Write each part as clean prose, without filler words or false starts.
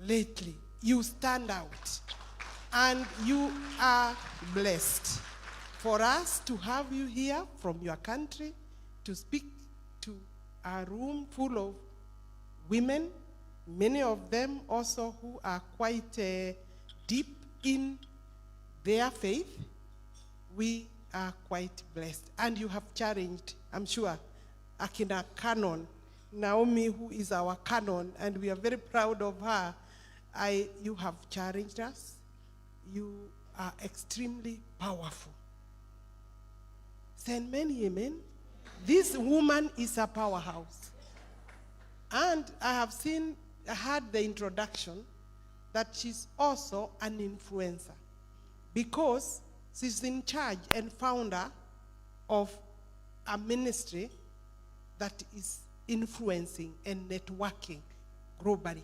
lately. You stand out. And you are blessed. For us to have you here from your country to speak to a room full of women, many of them also who are quite deep in their faith, we are quite blessed. And you have challenged, I'm sure, Akina Canon, Naomi, who is our canon, and we are very proud of her. You have challenged us. You are extremely powerful. Send many amen. This woman is a powerhouse. And I have heard the introduction that she's also an influencer, because she's in charge and founder of a ministry that is influencing and networking globally.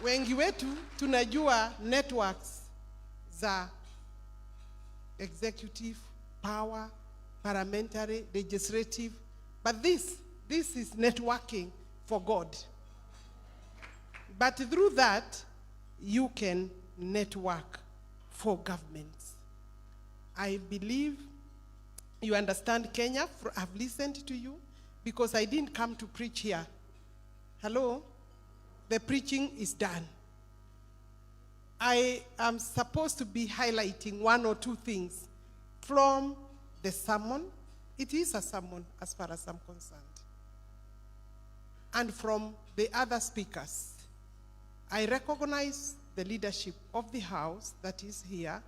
Wengi wetu tunajua networks za executive power, parliamentary, legislative, but this is networking for God. But through that, you can network for governments. I believe you understand Kenya. I've listened to you because I didn't come to preach here. Hello? The preaching is done. I am supposed to be highlighting one or two things from the sermon. It is a sermon as far as I'm concerned. And from the other speakers. I recognize the leadership of the house that is here,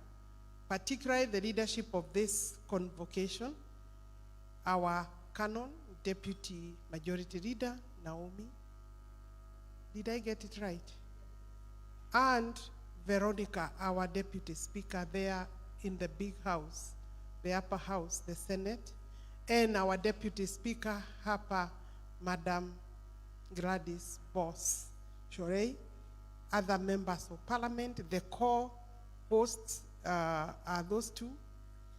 particularly the leadership of this convocation, our canon, Deputy Majority Leader, Naomi. Did I get it right? And Veronica, our Deputy Speaker there in the big house, the upper house, the Senate, and our Deputy Speaker, Hapa, Madam Gladys Boss Shorey, other members of Parliament, the core hosts are those two.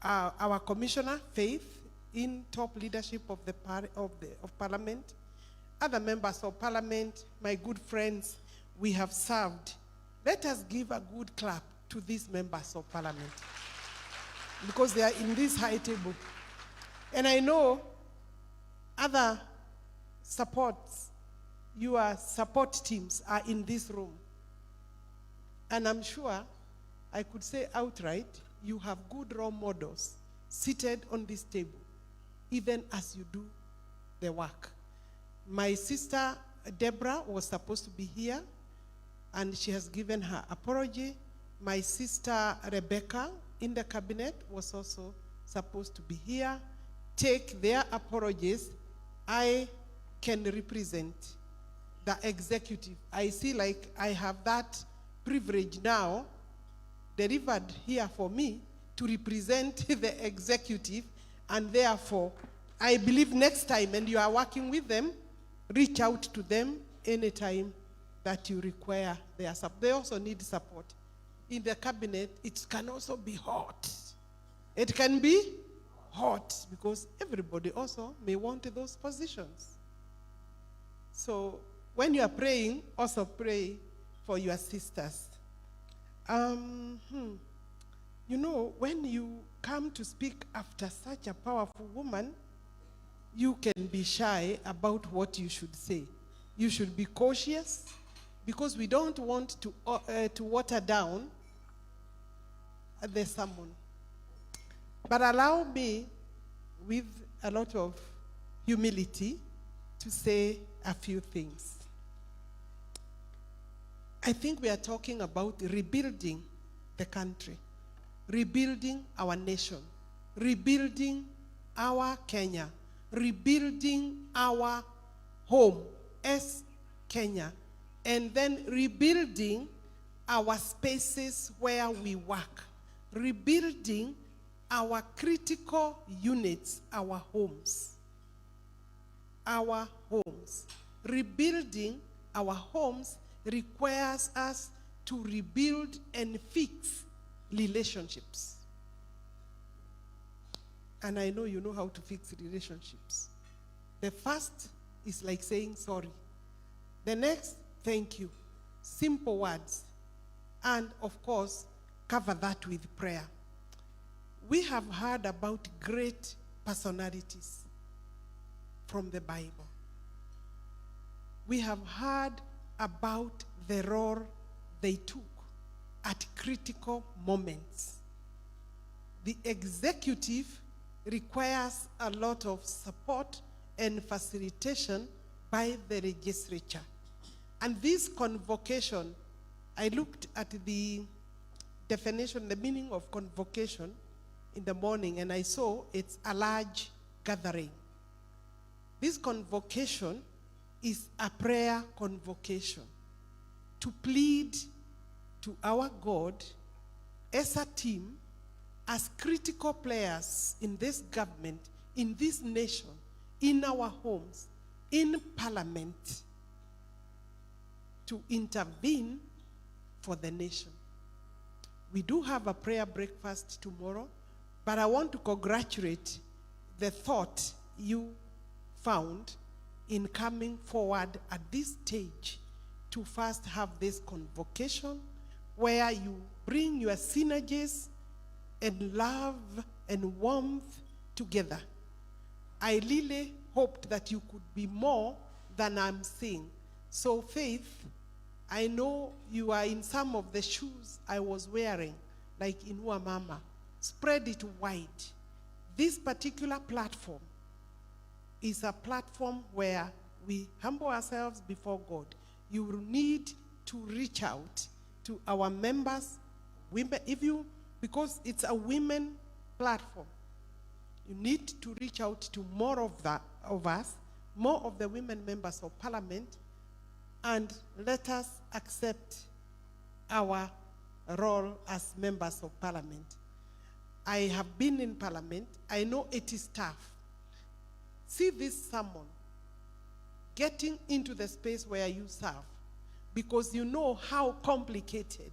Our Commissioner, Faith, in top leadership of Parliament, other members of Parliament, my good friends, we have served. Let us give a good clap to these members of Parliament because they are in this high table. And I know other supports, your support teams are in this room. And I'm sure I could say outright, you have good role models seated on this table, even as you do the work. My sister Deborah was supposed to be here, and she has given her apology. My sister Rebecca in the cabinet was also supposed to be here. Take their apologies. I can represent the executive. I see like I have that privilege now delivered here for me to represent the executive, and therefore I believe next time, and you are working with them, reach out to them anytime that you require their support. They also need support. In the cabinet, it can also be hot. It can be hot because everybody also may want those positions. So when you are praying, also pray for your sisters. You know, when you come to speak after such a powerful woman, you can be shy about what you should say. You should be cautious because we don't want to water down the sermon. But allow me, with a lot of humility, to say a few things. I think we are talking about rebuilding the country, rebuilding our nation, rebuilding our Kenya, rebuilding our home as Kenya, and then rebuilding our spaces where we work, rebuilding our critical units, our homes. Our homes. Rebuilding our homes requires us to rebuild and fix relationships. And I know you know how to fix relationships. The first is like saying sorry. The next, thank you. Simple words. And of course, cover that with prayer. We have heard about great personalities from the Bible. We have heard about the role they took at critical moments. The executive requires a lot of support and facilitation by the legislature. And this convocation, I looked at the definition, the meaning of convocation in the morning, and I saw it's a large gathering. This convocation is a prayer convocation to plead to our God as a team, as critical players in this government, in this nation, in our homes, in parliament, to intervene for the nation. We do have a prayer breakfast tomorrow, but I want to congratulate the thought you found in coming forward at this stage to first have this convocation where you bring your synergies and love and warmth together. I really hoped that you could be more than I'm seeing. So Faith, I know you are in some of the shoes I was wearing, like Inua Mama. Spread it wide. This particular platform is a platform where we humble ourselves before God. You will need to reach out to our members, women, because it's a women platform. You need to reach out to more of us, more of the women members of parliament, and let us accept our role as members of parliament. I have been in parliament. I know it is tough. See this sermon, getting into the space where you serve, because you know how complicated